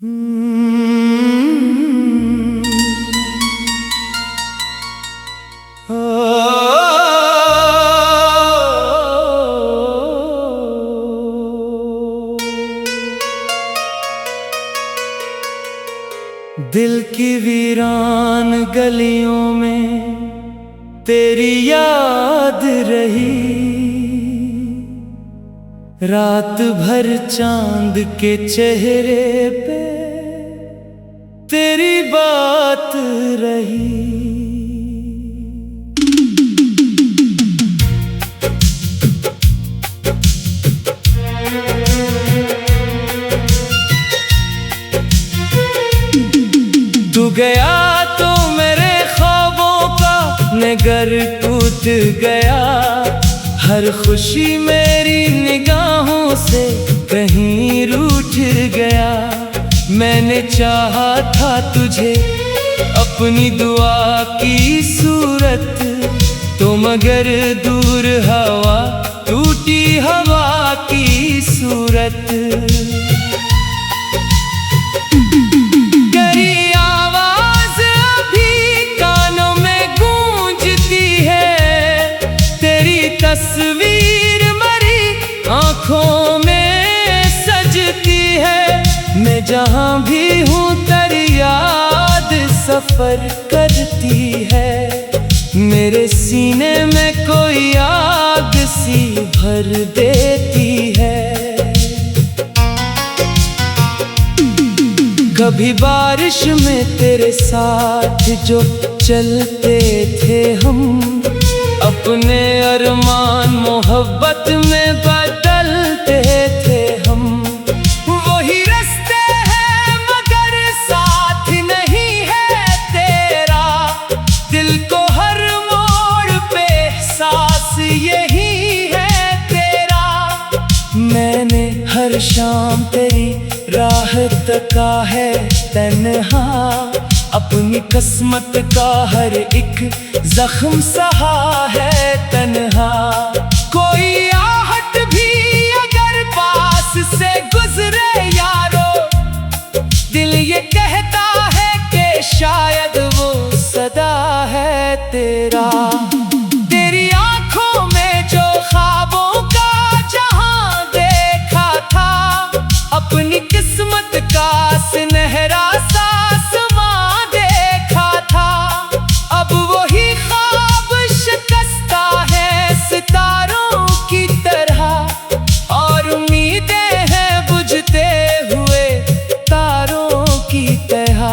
दिल की वीरान गलियों में तेरी याद रही, रात भर चांद के चेहरे पे तेरी बात रही। तू गया तो मेरे ख्वाबों का नगर टूट गया, हर खुशी मेरी निगाहों से कहीं रूठ गया। मैंने चाहा था तुझे अपनी दुआ की सूरत, तो मगर दूर हवा टूटी हवा की सूरत। तेरी आवाज अभी कानों में गूंजती है, तेरी तस्वीर मरी आंखों में सजती है। मैं जहां भी हूँ तेरी याद सफर करती है, मेरे सीने में कोई आग सी भर देती है। कभी बारिश में तेरे साथ जो चलते थे हम, अपने अरमान मोहब्बत में बदलते थे हम। वही रास्ते हैं मगर साथ नहीं है तेरा, दिल को हर मोड़ पे एहसास यही है तेरा। मैंने हर शाम तेरी राह तका है तन्हा, अपनी किस्मत का हर एक जख्म सहा है तन्हा। कोई आहट भी अगर पास से गुजरे यारो, दिल ये कहता है कि शायद वो सदा है तेरा। तेरी आंखों में जो ख्वाबों का जहां देखा था, अपनी किस्मत का सुनहरा सा आसमां देखा था। अब वही ख्वाब शिकस्ता है सितारों की तरह, और उम्मीदें हैं बुझते हुए तारों की तरह।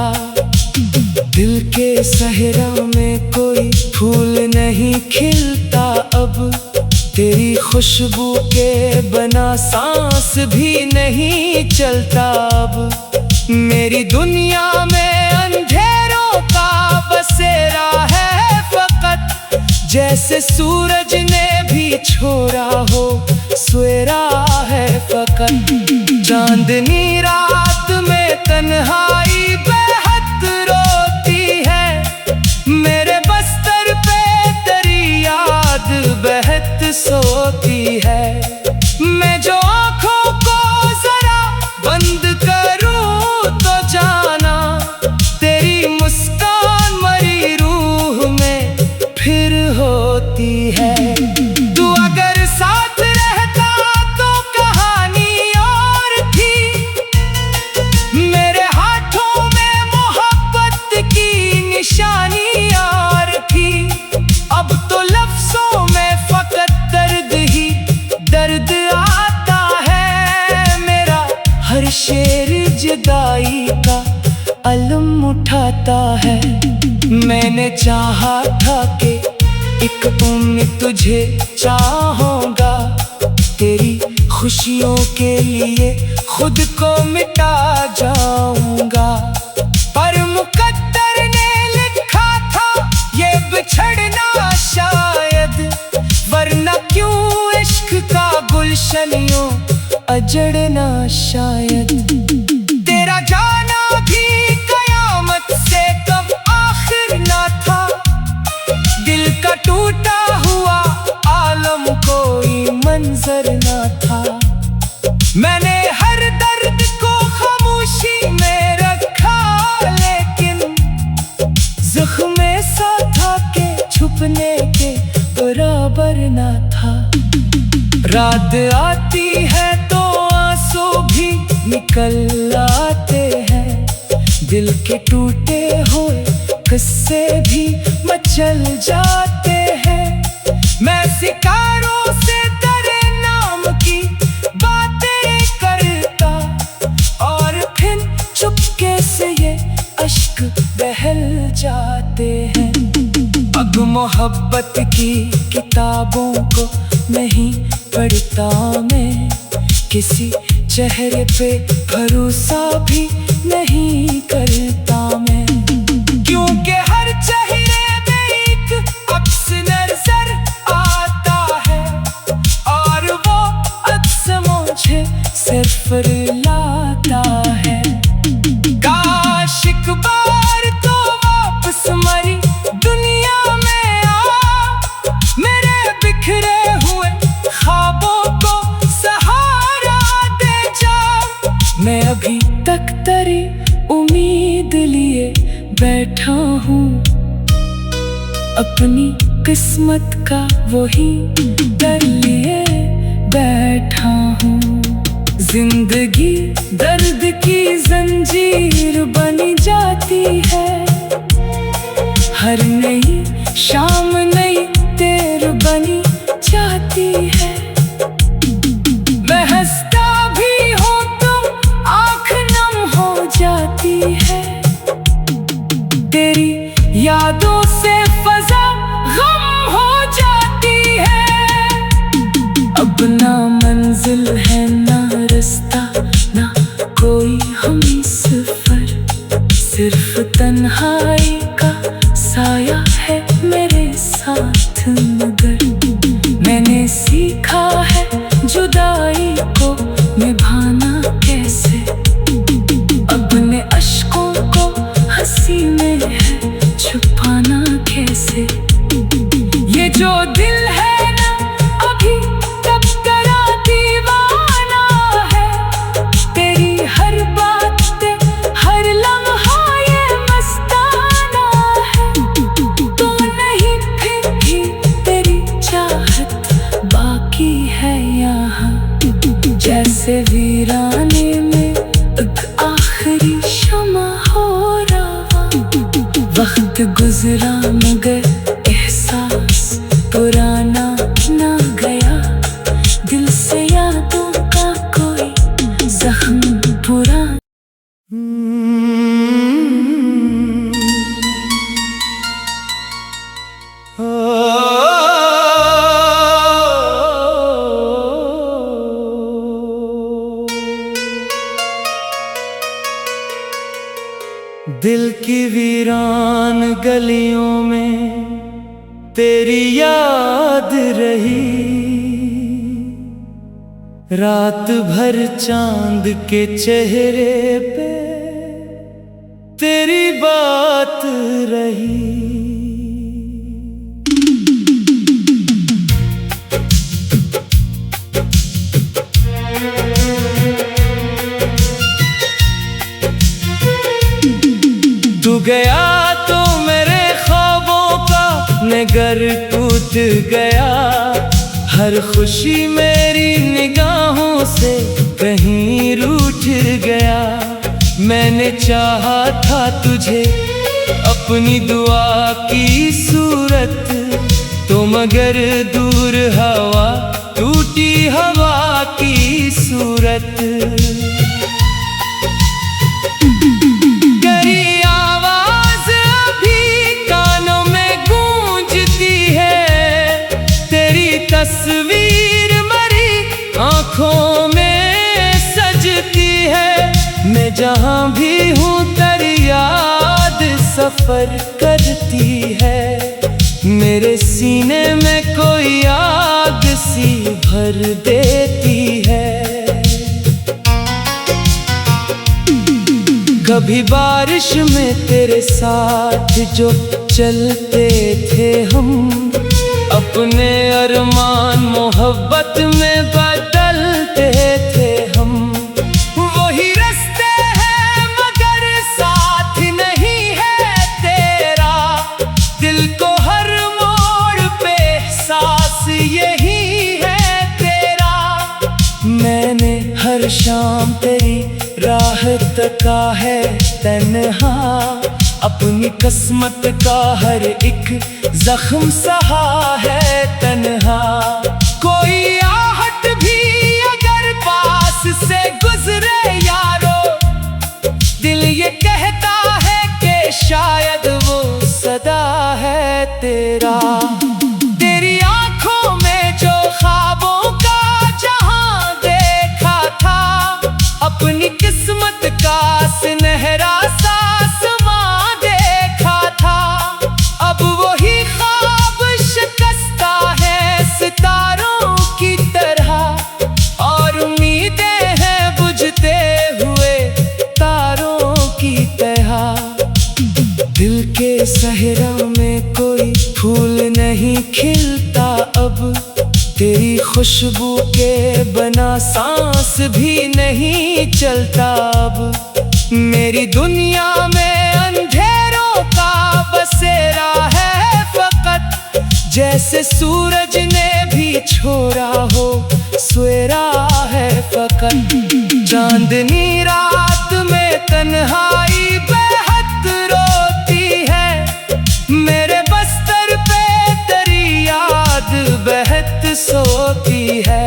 दिल के सहरा में कोई फूल नहीं खिलता अब, तेरी खुशबू के बना सांस भी नहीं चलता अब। मेरी दुनिया में अंधेरों का बसेरा है फकत, जैसे सूरज ने भी छोड़ा हो सवेरा है फकत। चांदनी रात में तन्हाई बेहद रोती है, मेरे बस्तर पे तेरी याद बहत सोती है। मैं जो आँखों को जरा बंद करूं तो जाना, तेरी मुस्कान मरी रूह में फिर होती है। तू अगर साथ रहता तो कहानी और थी, मेरे हाथों में मोहब्बत की निशानी और थी। अब तो लफ्जों में फकत दर्द ही दर्द आता है, मेरा हर शेर जुदाई का अलम उठाता है। मैंने चाहा था कि एक उम्मीद तुझे चाहूंगा, तेरी खुशियों के लिए खुद को मिटा जाऊंगा। पर मुकद्दर ने लिखा था ये बिछड़ना शायद, वरना क्यों इश्क का गुलशन यूं अजड़ना शायद। तेरा जाना भी कयामत से कब आखिर ना था, दिल का टूटा हुआ आलम कोई मंजर ना था। मैंने हर दर्द को खामोशी में बना था। रात आती है तो आंसू भी निकल आते हैं, दिल के टूटे हुए किस्से भी मचल जाते हैं। मैं शिकारों से तेरे नाम की बातें करता और फिर चुपके से ये अश्क बहल जाते हैं। अब मोहब्बत की किताबों को नहीं पढ़ता मैं, किसी चेहरे पे भरोसा भी नहीं करता मैं, क्योंकि हर चेहरे में एक अक्स नजर आता है और वो अक्स मुझे सिर्फ रुलाता है। काश एक बार तो वापस मरी दुनिया में आ, मेरे बिखरे हुए ख्वाबों को सहारा दे जा। मैं अभी तक तेरी उम्मीद लिए बैठा हूँ, अपनी किस्मत का वही डर लिए बैठा हूँ। जिंदगी दर्द की जंजीर बनी जाती है, हर नई शाम नई तेर बनी जाती है। मैं हंसता भी हूँ तो आँख नम हो जाती है, तेरी यादों से फजा गम हो जाती है। अब ना मंजिल है ना रास्ता ना कोई हम सफर, सिर्फ तन्हाई का साया है मेरे साथ। मगर मैंने सीखा है जुदाई को निभाना कैसे, अपने अश्कों को हंसी में है छुपाना कैसे। ये जो दिल है ना अभी तक तेरा दीवाना है, तेरी हर बात पे हर लम्हा ये मस्ताना है। तो नहीं फिर भी तेरी चाहत बाकी है यहाँ, जैसे वीराने में एक आखिरी शमा हो रहा। वक्त गुजरा मगर एहसास पुराना ना गया, दिल से यादों का कोई जख्म पुराना। दिल की वीरान गलियों में तेरी याद रही, रात भर चांद के चेहरे पे तेरी बात रही। तू गया तो मेरे ख्वाबों का नगर टूट गया, हर खुशी मेरी निगाहों से कहीं रूठ गया। मैंने चाहा था तुझे अपनी दुआ की सूरत, तो मगर दूर हवा टूटी हवा की सूरत। तस्वीर मरी आँखों में सजती है, मैं जहाँ भी हूँ तेरी याद सफर करती है। मेरे सीने में कोई आग सी भर देती है। कभी बारिश में तेरे साथ जो चलते थे हम, अपने अरमान मोहब्बत में बदलते थे हम। वही रास्ते हैं मगर साथ नहीं है तेरा, दिल को हर मोड़ पे एहसास ये शाम तेरी राह तका है तन्हा, अपनी किस्मत का हर एक जख्म सहा है तन्हा। कोई आहट भी अगर पास से गुजरे यारो, दिल ये कहता है कि शायद वो सदा है तेरा। तेरी आंखों में जो ख्वाबों का जहां देखा था, अपनी किस्मत का सुनहरा सा समा देखा था। अब वही ख्वाब शिकस्ता है सितारों की तरह, और उम्मीदें हैं बुझते हुए तारों की तरह। दिल के सहरा में कोई फूल नहीं खिलता अब, तेरी खुशबू के बिना सांस भी नहीं चलता अब। मेरी दुनिया में अंधेरों का बसेरा है फकत, जैसे सूरज ने भी छोड़ा हो सवेरा है फकत। चांदनी रात में तन्हाई बेहद रोती है, मेरे बस्तर पे तेरी याद बहत सोती है।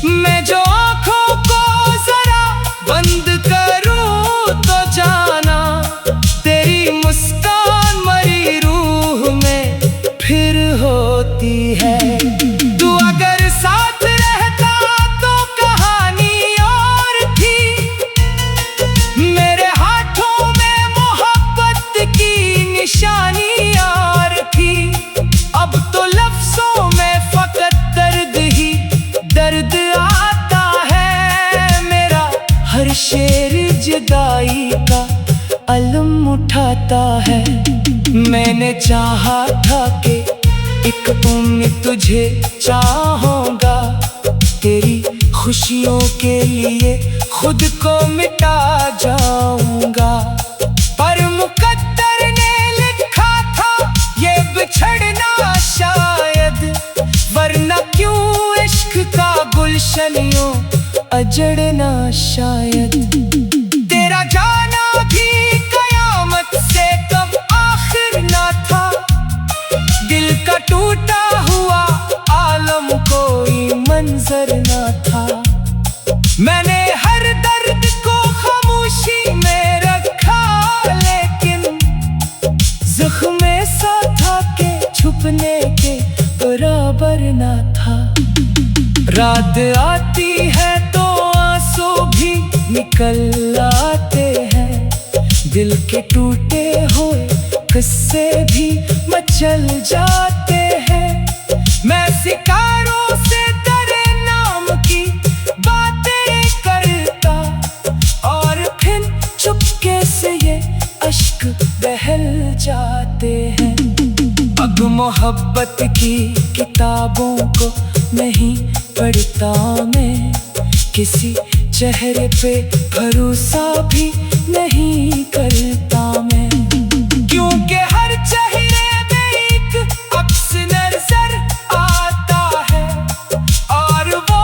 मैं जो आँखों को जरा बंद करूं तो जाना, तेरी मुस्कान मरी रूह में फिर होती है। तू अगर साथ रहता तो कहानी और थी, मेरे हाथों में मोहब्बत की निशानी और थी। अब तो लफ्जों में फकत दर्द ही दर्द आता है, मेरा हर शेर जुदाई का अलम उठाता है। मैंने चाहा था कि एक उम्र तुझे चाहूंगा, तेरी खुशियों के लिए खुद को मिटा जाऊंगा। पर मुकद्दर ने लिखा था ये बिछड़ना शायद, वरना क्यों इश्क का गुलशन यूं अजड़ना शायद। तेरा जाना भी कयामत से कब आखिर ना था, दिल का टूटा हुआ आलम कोई मंजर ना था। मैंने हर दर्द को खामोशी में रखा, लेकिन जख्म सा था के छुपने के बराबर ना था। रात आती है तो आंसू भी निकल आते हैं, दिल के टूटे हुए किस्से भी मचल जाते हैं। मैं शिकारों से तेरे नाम की बातें करता, और फिर चुपके से ये अश्क बहल जाते हैं। अब मोहब्बत की किताबों को नहीं पढ़ता मैं, किसी चेहरे पे भरोसा भी नहीं करता मैं। क्योंकि हर चेहरे में एक अक्स नजर आता है, और वो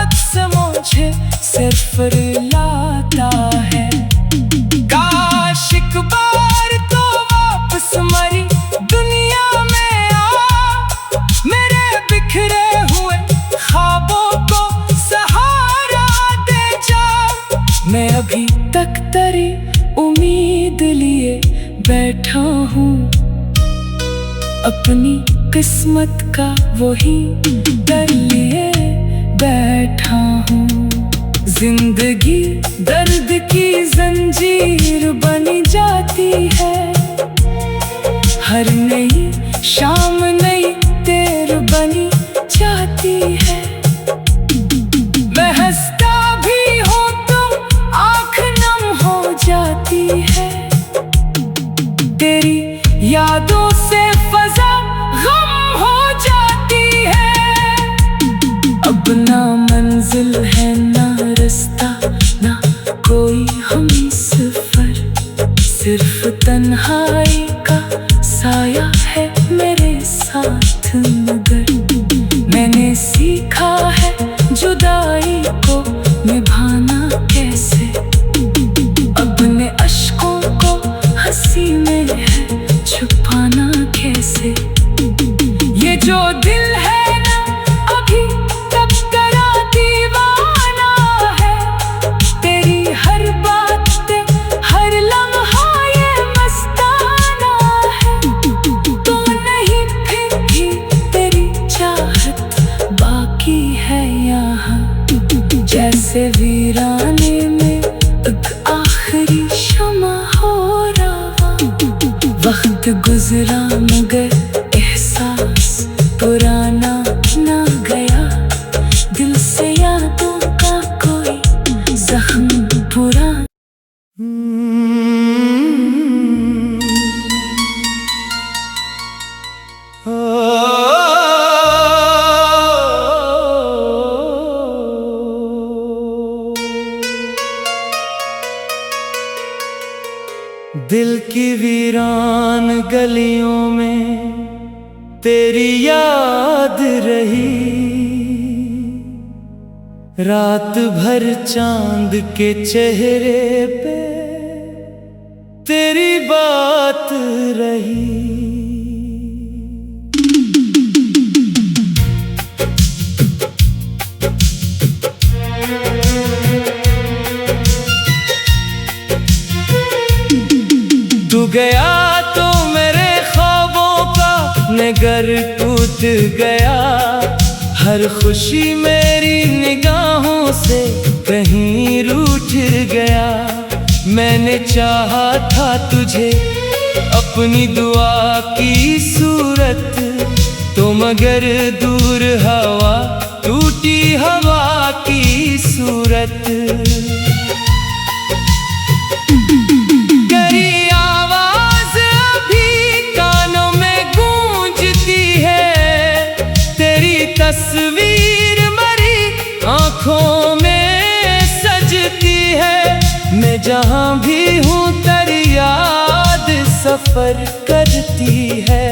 अक्स मुझे सिर्फ रुलाता है। काश एक बार तो वापस मरी दुनिया में आ, मेरे बिखरे हुए ख्वाबों को सहारा दे जा। मैं अभी तक तेरी उम्मीद लिए बैठा हूँ, अपनी किस्मत का वही डर लिए बैठा हूँ। जिंदगी दर्द की जंजीर बन जाती है, हर नई शाम नई तेर बनी जाती है। मैं हंसता भी हूँ तो आँख नम हो जाती है, तेरी यादों से फजा गम हो जाती है। अब ना मंजिल है ना रास्ता ना कोई हम सफर, सिर्फ तन्हाई का साया है मेरे साथ। मगर मैंने सीखा है जुदाई को निभाना वक्त गुजरा मगर एहसास पुराना ना गया, दिल से यादों का कोई जख्म पुराना। दिल की वीरान गलियों में तेरी याद रही, रात भर चांद के चेहरे पे तेरी बात रही। तू गया तो मेरे ख्वाबों का नगर टूट गया, हर खुशी मेरी निगाहों से कहीं रूठ गया। मैंने चाहा था तुझे अपनी दुआ की सूरत, तो मगर दूर हवा टूटी हवा की सूरत। तस्वीर मरी आँखों में सजती है, मैं जहाँ भी हूँ तेरी याद सफर करती है।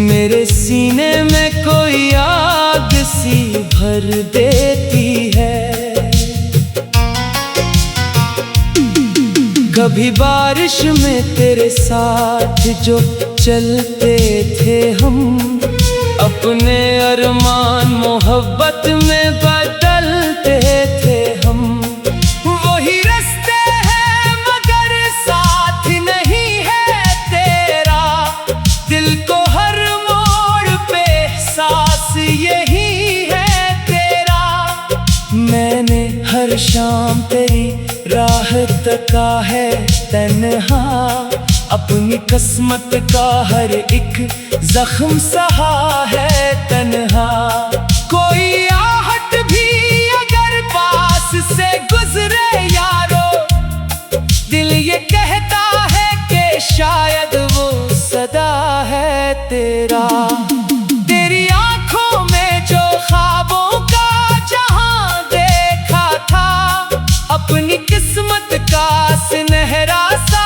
मेरे सीने में कोई आग सी भर देती है। कभी बारिश में तेरे साथ जो चलते थे हम, अपने अरमान मोहब्बत में बदलते थे हम। वही रास्ते हैं मगर साथ नहीं है तेरा, दिल को हर मोड़ पे एहसास यही है तेरा। मैंने हर शाम तेरी राह तका है तन्हा, अपनी किस्मत का हर एक जख्म सहा है तन्हा। कोई आहट भी अगर पास से गुजरे यारो, दिल ये कहता है कि शायद वो सदा है तेरा। तेरी आंखों में जो ख्वाबों का जहां देखा था, अपनी किस्मत का सुनहरा सा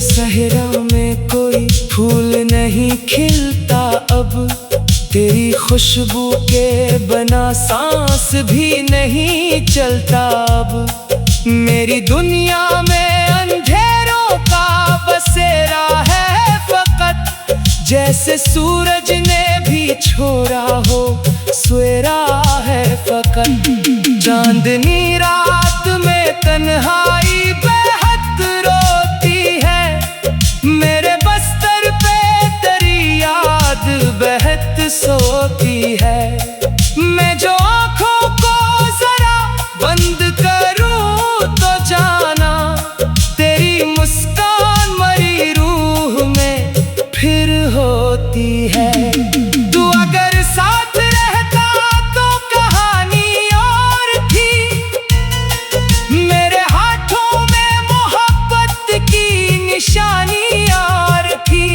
सहरा में कोई फूल नहीं खिलता अब, तेरी खुशबू के बना सांस भी नहीं चलता अब। मेरी दुनिया में अंधेरों का बसेरा है फकत, जैसे सूरज ने भी छोड़ा हो सवेरा है फकत। चांदनी रात में तन्हाई बेहद रोती है, मेरे बस्तर पे तेरी याद बहत सोती है। मैं जो आँखों को जरा बंद करूँ तो जाना, तेरी मुस्कान मरी रूह में फिर होती है। तू अगर साथ रहता तो कहानी और थी, मेरे हाथों में मोहब्बत की निशानी और थी।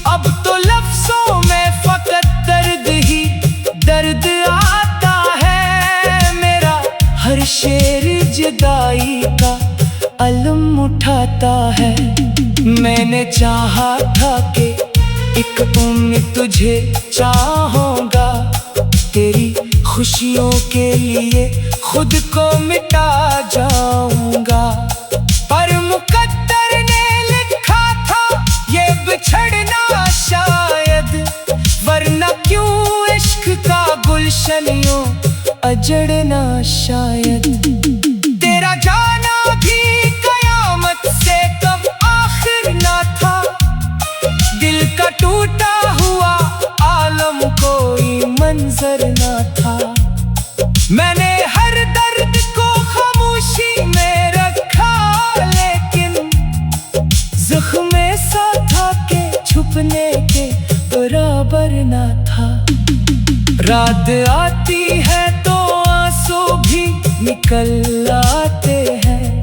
अब तो लफ्जों में फकत दर्द ही दर्द आता है, मेरा हर शेर जुदाई का अलम उठाता है। मैंने चाहा था कि एक उम्र तुझे चाहूंगा, तेरी खुशियों के लिए खुद को मिटा जाऊंगा। पर मुकद्दर ने लिखा था ये बिछड़ना शायद, वरना क्यों इश्क का गुलशन यूं अजड़ना शायद। तेरा जाना भी कयामत से कब आखिर खबर ना था। रात आती है तो आंसू भी निकल आते हैं,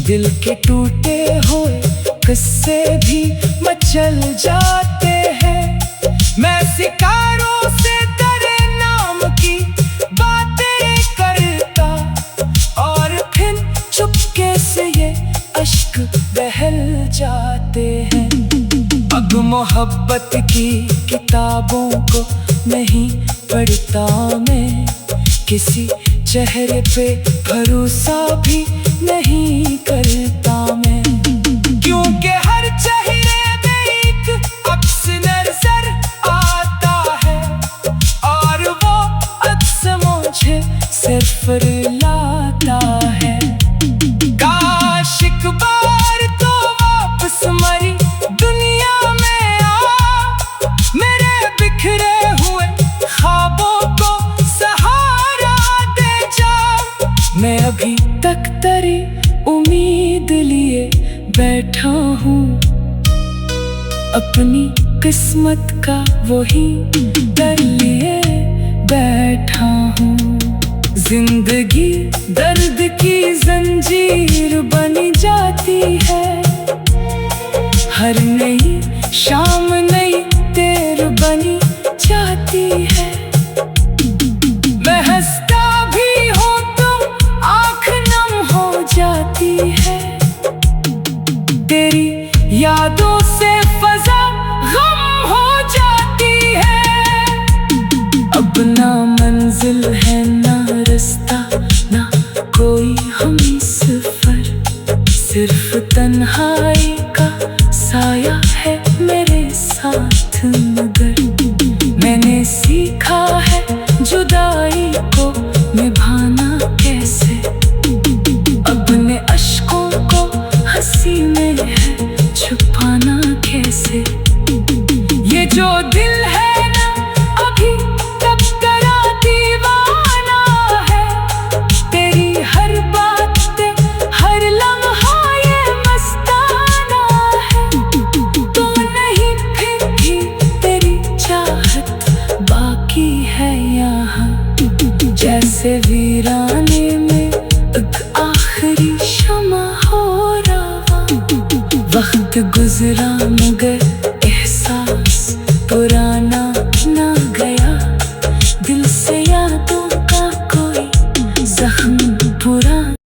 दिल के टूटे हुए किस्से भी मचल जाते हैं। मैं शिकारों से तेरे नाम की बातें करता और फिर चुपके से ये अश्क बहल जाते हैं। अब मोहब्बत की किताबों को नहीं पढ़ता मैं, किसी चेहरे पे भरोसा भी नहीं करता मैं, क्योंकि हर चेहरे में एक अक्स नजर आता है और वो अक्स मुझे सिर्फ रुलाता है। काश एक बार तो वापस मरी दुनिया में आ, मेरे बिखरे हुए ख्वाबों को सहारा दे जा। मैं अभी तक तेरी उम्मीद लिए बैठा हूँ, अपनी किस्मत का वही डर लिए बैठा हूँ। जिंदगी दर्द की जंजीर बनी जाती है, हर नई शाम नई तेर बनी जाती है। मैं हंसता भी हूँ तो आँख नम हो जाती है, तेरी यादों से फजा गम हो जाती है। अब ना मंजिल है ना रास्ता ना कोई हम सफर, सिर्फ तन्हाई का साया है मेरे साथ। मगर मैंने सीखा है जुदाई को निभाना कैसे, अपने अश्कों को हंसी में है छुपाना कैसे। ये जो दिल है ना अभी तक तेरा दीवाना है, तेरी हर बात पे हर लम्हा ये मस्ताना है। तो नहीं फिर भी तेरी चाहत बाकी है यहाँ, जैसे वीराने में एक आखिरी शमा हो रहा। वक्त गुजरा